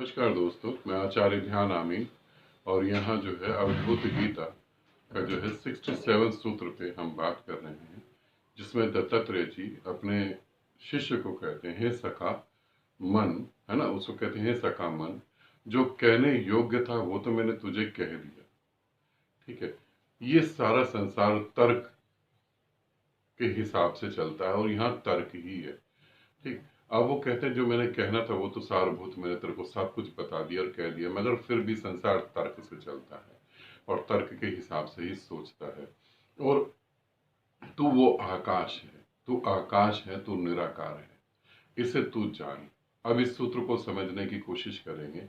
नमस्कार दोस्तों, मैं आचार्य ध्यान आमीन और यहाँ जो है अवधूत गीता का जो है 67 सूत्र पे हम बात कर रहे हैं, जिसमें दत्तात्रेय जी अपने शिष्य को कहते हैं, हे सखा मन, है ना, उसको कहते हैं सखा मन, जो कहने योग्य था वो तो मैंने तुझे कह दिया। ठीक है, ये सारा संसार तर्क के हिसाब से चलता है और यहाँ तर्क ही है। ठीक, अब वो कहते हैं जो मैंने कहना था वो तो सारभूत मैंने तेरे को सब कुछ बता दिया और कह दिया, मगर फिर भी संसार तर्क से चलता है और तर्क के हिसाब से ही सोचता है। और तू वो आकाश है, तू आकाश है, तू निराकार है, इसे तू जान। अब इस सूत्र को समझने की कोशिश करेंगे।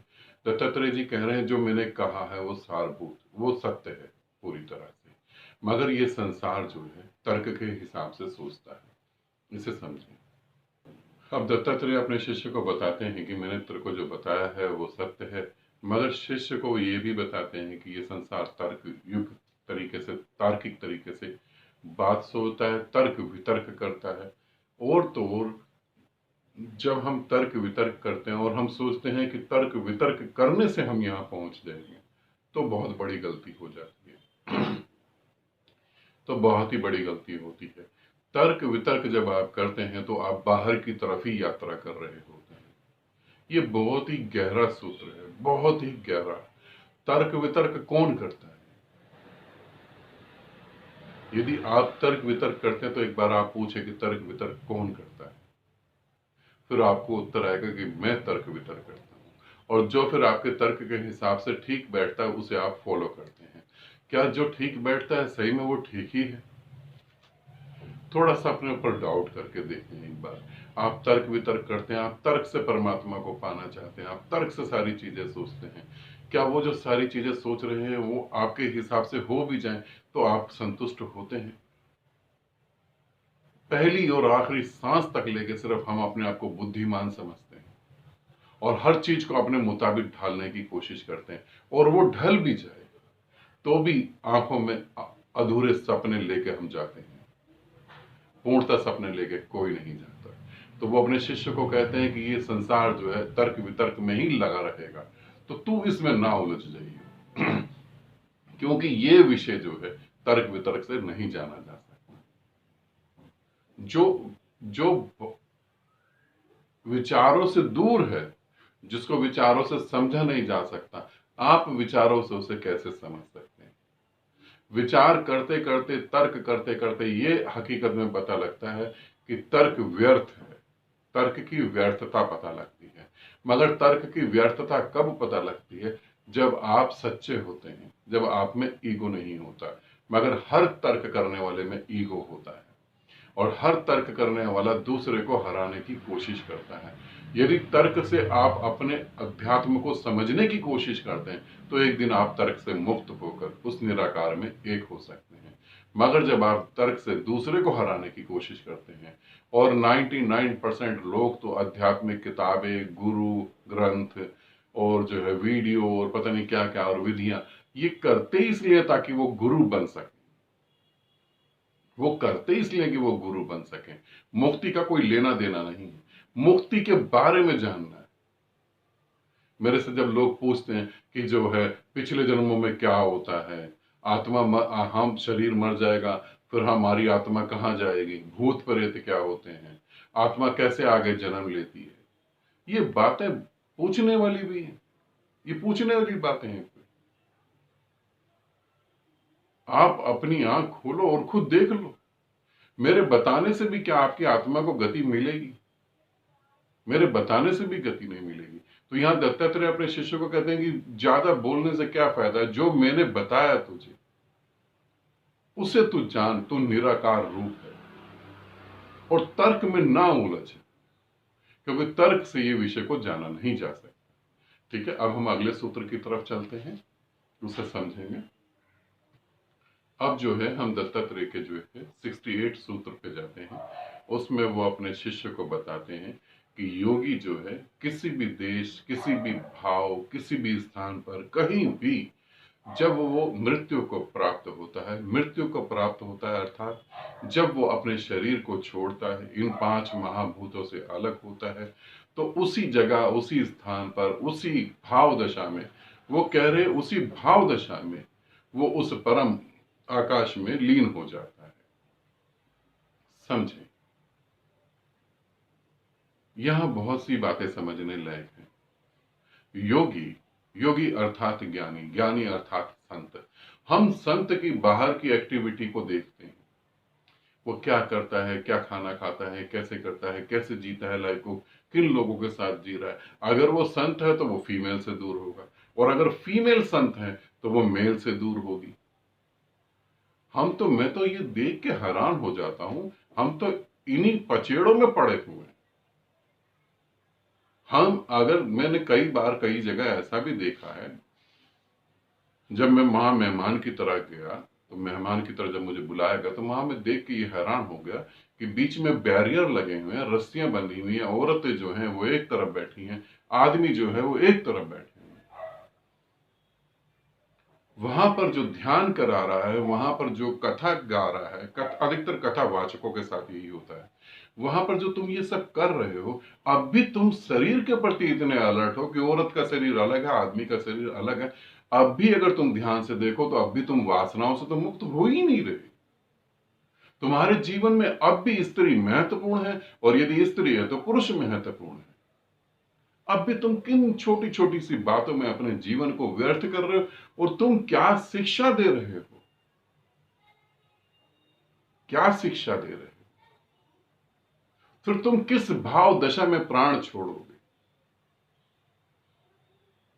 दत्तात्रेय जी कह रहे हैं जो मैंने कहा है वो सारभूत, वो सत्य है पूरी तरह से, मगर ये संसार जो है तर्क के हिसाब से सोचता है, इसे समझें। अब दत्तात्रेय अपने शिष्य को बताते हैं कि मैंने तेरे को जो बताया है वो सत्य है, मगर शिष्य को ये भी बताते हैं कि ये संसार तर्क युक्त तरीके से, तार्किक तरीके से बात सोचता है, तर्क वितर्क करता है। और तो और जब हम तर्क वितर्क करते हैं और हम सोचते हैं कि तर्क वितर्क करने से हम यहाँ पहुंच जाएंगे, तो बहुत बड़ी गलती हो जाती है। तो बहुत ही बड़ी गलती होती है। तर्क वितर्क जब आप करते हैं तो आप बाहर की तरफ ही यात्रा कर रहे होते हैं। ये बहुत ही गहरा सूत्र है, बहुत ही गहरा। तर्क वितर्क कौन करता है? यदि आप तर्क वितर्क करते हैं तो एक बार आप पूछे कि तर्क वितर्क कौन करता है, फिर आपको उत्तर आएगा कि मैं तर्क वितर्क करता हूं। और जो फिर आपके तर्क के हिसाब से ठीक बैठता है उसे आप फॉलो करते हैं। क्या जो ठीक बैठता है सही में वो ठीक ही है? थोड़ा सा अपने ऊपर डाउट करके देखते हैं एक बार। आप तर्क वितर्क करते हैं, आप तर्क से परमात्मा को पाना चाहते हैं, आप तर्क से सारी चीजें सोचते हैं, क्या वो जो सारी चीजें सोच रहे हैं वो आपके हिसाब से हो भी जाए तो आप संतुष्ट होते हैं? पहली और आखिरी सांस तक लेके सिर्फ हम अपने आप को बुद्धिमान समझते हैं और हर चीज को अपने मुताबिक ढालने की कोशिश करते हैं, और वो ढल भी जाए तो भी आंखों में अधूरे सपने लेके हम जाते हैं। पूर्णता सपने लेके कोई नहीं जाता। तो वो अपने शिष्य को कहते हैं कि ये संसार जो है तर्क वितर्क में ही लगा रहेगा, तो तू इसमें ना उलझ जाइए। क्योंकि ये विषय जो है तर्क वितर्क से नहीं जाना जा सकता। जो जो विचारों से दूर है, जिसको विचारों से समझा नहीं जा सकता, आप विचारों से उसे कैसे समझ सकते हैं? विचार करते करते, तर्क करते करते ये हकीकत में पता लगता है कि तर्क व्यर्थ है, तर्क की व्यर्थता पता लगती है। मगर तर्क की व्यर्थता कब पता लगती है? जब आप सच्चे होते हैं, जब आप में ईगो नहीं होता। मगर हर तर्क करने वाले में ईगो होता है और हर तर्क करने वाला दूसरे को हराने की कोशिश करता है। यदि तर्क से आप अपने अध्यात्म को समझने की कोशिश करते हैं तो एक दिन आप तर्क से मुक्त होकर उस निराकार में एक हो सकते हैं। मगर जब आप तर्क से दूसरे को हराने की कोशिश करते हैं, और 99% लोग तो आध्यात्मिक किताबें, गुरु ग्रंथ और जो है वीडियो और पता नहीं क्या क्या और विधियां, ये करते इसलिए ताकि वो गुरु बन सके, वो करते इसलिए कि वो गुरु बन सके। मुक्ति का कोई लेना देना नहीं है, मुक्ति के बारे में जानना है। मेरे से जब लोग पूछते हैं कि जो है पिछले जन्मों में क्या होता है, हम शरीर मर जाएगा फिर हमारी आत्मा कहाँ जाएगी, भूत प्रेत क्या होते हैं, आत्मा कैसे आगे जन्म लेती है, ये बातें पूछने वाली भी हैं, ये पूछने वाली बातें हैं। आप अपनी आंख खोलो और खुद देख लो। मेरे बताने से भी क्या आपकी आत्मा को गति मिलेगी? मेरे बताने से भी गति नहीं मिलेगी। तो यहां दत्तात्रेय अपने शिष्य को कहते हैं कि ज्यादा बोलने से क्या फायदा है, जो मैंने बताया तुझे उसे तू जान, तू निराकार रूप है और तर्क में ना उलझ, क्योंकि तर्क से ये विषय को जाना नहीं जा सकता। ठीक है, अब हम अगले सूत्र की तरफ चलते हैं, उसे समझेंगे। अब जो है हम दत्तात्रेय के जो है 68 सूत्र पे जाते हैं। उसमें वो अपने शिष्य को बताते हैं कि योगी जो है किसी भी देश, किसी भी भाव, किसी भी स्थान पर कहीं भी जब वो मृत्यु को प्राप्त होता है, मृत्यु को प्राप्त होता है अर्थात जब वो अपने शरीर को छोड़ता है, इन 5 महाभूतों से अलग होता है, तो उसी जगह, उसी स्थान पर, उसी भाव दशा में, वो कह रहे उसी भाव दशा में वो उस परम आकाश में लीन हो जाता है। समझे? यहां बहुत सी बातें समझने लायक हैं। योगी, योगी अर्थात ज्ञानी, ज्ञानी अर्थात संत। हम संत की बाहर की एक्टिविटी को देखते हैं, वो क्या करता है, क्या खाना खाता है, कैसे करता है, कैसे जीता है लाइफ को, किन लोगों के साथ जी रहा है। अगर वो संत है तो वो फीमेल से दूर होगा, और अगर फीमेल संत है तो वो मेल से दूर होगी। मैं तो ये देख के हैरान हो जाता हूं, हम तो इन्हीं पचेड़ों में पड़े हुए हैं। मैंने कई बार कई जगह ऐसा भी देखा है, जब मैं वहां मेहमान की तरह गया, तो मेहमान की तरह जब मुझे बुलाया गया तो वहां मैं देख के ये हैरान हो गया कि बीच में बैरियर लगे हुए हैं, रस्सियां बंधी हुई हैं, औरतें जो हैं वो एक तरफ बैठी हैं, आदमी जो है वो एक तरफ बैठे हैं। वहां पर जो ध्यान करा रहा है, वहां पर जो कथा गा रहा है, अधिकतर कथावाचकों के साथ यही होता है, वहां पर जो तुम ये सब कर रहे हो, अब भी तुम शरीर के प्रति इतने अलर्ट हो कि औरत का शरीर अलग है, आदमी का शरीर अलग है। अब भी अगर तुम ध्यान से देखो तो अब भी तुम वासनाओं से तो मुक्त हो ही नहीं रहे। तुम्हारे जीवन में अब भी स्त्री महत्वपूर्ण है, और यदि स्त्री है तो पुरुष महत्वपूर्ण है। अब भी तुम किन छोटी छोटी सी बातों में अपने जीवन को व्यर्थ कर रहे हो, और तुम क्या शिक्षा दे रहे हो, क्या शिक्षा दे रहे हो? फिर तुम किस भाव दशा में प्राण छोड़ोगे?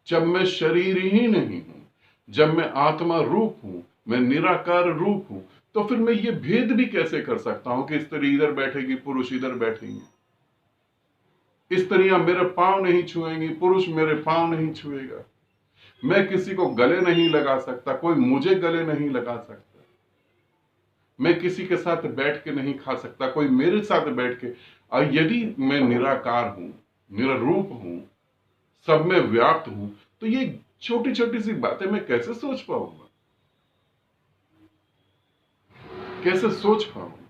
जब मैं शरीर ही नहीं हूं, जब मैं आत्मा रूप हूं, मैं निराकार रूप हूं, तो फिर मैं ये भेद भी कैसे कर सकता हूं कि स्त्री इधर बैठेगी, पुरुष इधर बैठेंगे, स्त्रियां मेरे पांव नहीं छुएंगी, पुरुष मेरे पांव नहीं छुएगा, मैं किसी को गले नहीं लगा सकता, कोई मुझे गले नहीं लगा सकता, मैं किसी के साथ बैठ के नहीं खा सकता, कोई मेरे साथ बैठ के। और यदि मैं निराकार हूं, निररूप हूं, सब में व्याप्त हूं, तो ये छोटी छोटी सी बातें मैं कैसे सोच पाऊंगा, कैसे सोच पाऊंगा?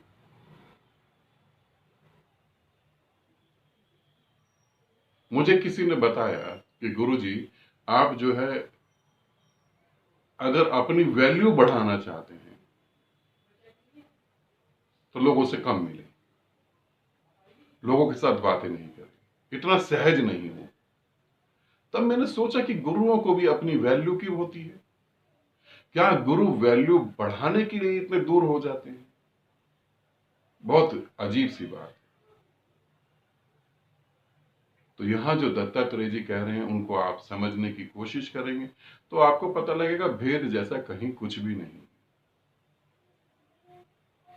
मुझे किसी ने बताया कि गुरुजी, आप जो है अगर अपनी वैल्यू बढ़ाना चाहते हैं तो लोगों से कम मिले, लोगों के साथ बातें नहीं करें, इतना सहज नहीं हो। तब मैंने सोचा कि गुरुओं को भी अपनी वैल्यू की होती है। क्या गुरु वैल्यू बढ़ाने के लिए इतने दूर हो जाते हैं? बहुत अजीब सी बात। तो यहां जो दत्तात्रेय जी कह रहे हैं उनको आप समझने की कोशिश करेंगे तो आपको पता लगेगा भेद जैसा कहीं कुछ भी नहीं।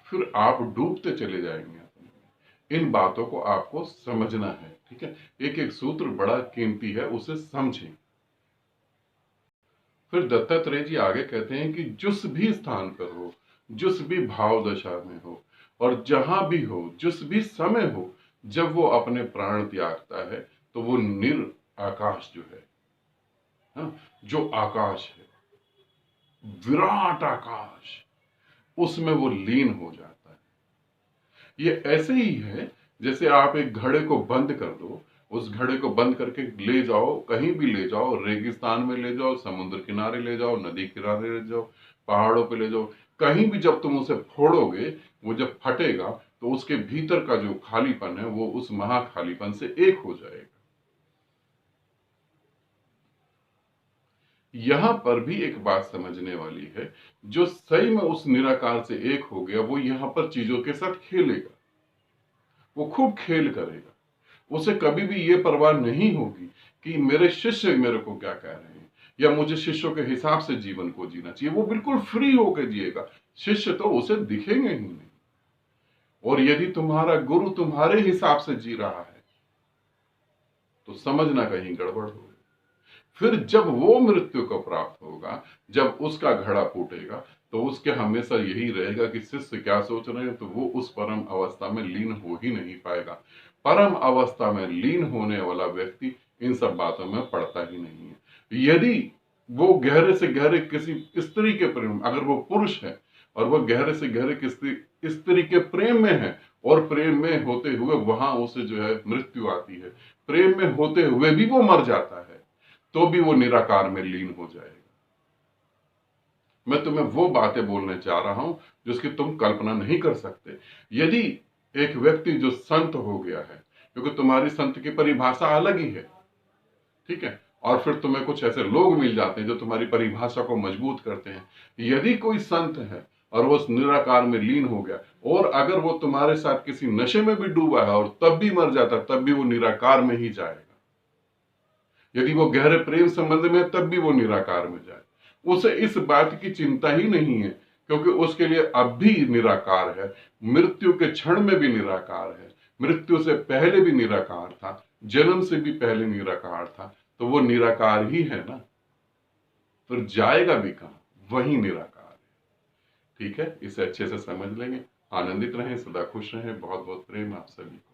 फिर आप डूबते चले जाएंगे अपने। इन बातों को आपको समझना है, ठीक है? एक एक सूत्र बड़ा कीमती है, उसे समझें। फिर दत्तात्रेय जी आगे कहते हैं कि जिस भी स्थान पर हो, जिस भी भाव दशा में हो, और जहां भी हो, जिस भी समय हो, जब वो अपने प्राण त्यागता है तो वो निर आकाश जो है, हाँ, जो आकाश है, विराट आकाश, उसमें वो लीन हो जाता है। ये ऐसे ही है जैसे आप एक घड़े को बंद कर दो, उस घड़े को बंद करके ले जाओ, कहीं भी ले जाओ, रेगिस्तान में ले जाओ, समुद्र किनारे ले जाओ, नदी किनारे ले जाओ, पहाड़ों पे ले जाओ, कहीं भी जब तुम उसे फोड़ोगे, वो जब फटेगा तो उसके भीतर का जो खालीपन है वो उस महाखालीपन से एक हो जाएगा। यहां पर भी एक बात समझने वाली है, जो सही में उस निराकार से एक हो गया वो यहां पर चीजों के साथ खेलेगा, वो खूब खेल करेगा। उसे कभी भी ये परवाह नहीं होगी कि मेरे शिष्य मेरे को क्या कह रहे हैं, या मुझे शिष्यों के हिसाब से जीवन को जीना चाहिए। वो बिल्कुल फ्री होकर जिएगा, शिष्य तो उसे दिखेंगे ही नहीं। और यदि तुम्हारा गुरु तुम्हारे हिसाब से जी रहा है तो समझना कहीं गड़बड़ हो। फिर जब वो मृत्यु को प्राप्त होगा, जब उसका घड़ा फूटेगा, तो उसके हमेशा यही रहेगा कि शिष्य क्या सोच रहे हैं, तो वो उस परम अवस्था में लीन हो ही नहीं पाएगा। परम अवस्था में लीन होने वाला व्यक्ति इन सब बातों में पड़ता ही नहीं है। यदि वो गहरे से गहरे किसी स्त्री के प्रेम, अगर वो पुरुष है और वो गहरे से गहरे किसी स्त्री के प्रेम में है, और प्रेम में होते हुए वहां उसे जो है मृत्यु आती है, प्रेम में होते हुए भी वो मर जाता है तो भी वो निराकार में लीन हो जाएगा। मैं तुम्हें वो बातें बोलने जा रहा हूं जिसकी तुम कल्पना नहीं कर सकते। यदि एक व्यक्ति जो संत हो गया है, क्योंकि तुम्हारी संत की परिभाषा अलग ही है, ठीक है, और फिर तुम्हें कुछ ऐसे लोग मिल जाते हैं जो तुम्हारी परिभाषा को मजबूत करते हैं। यदि कोई संत है और वो उस निराकार में लीन हो गया, और अगर वो तुम्हारे साथ किसी नशे में भी डूबा है और तब भी मर जाता, तब भी वो निराकार में ही जाएगा। यदि वो गहरे प्रेम संबंध में है तब भी वो निराकार में जाए। उसे इस बात की चिंता ही नहीं है, क्योंकि उसके लिए अब भी निराकार है, मृत्यु के क्षण में भी निराकार है, मृत्यु से पहले भी निराकार था, जन्म से भी पहले निराकार था, तो वो निराकार ही है ना, फिर जाएगा भी कहां, वही निराकार है। ठीक है, इसे अच्छे से समझ लेंगे। आनंदित रहें, सदा खुश रहें। बहुत बहुत प्रेम आप सभी को।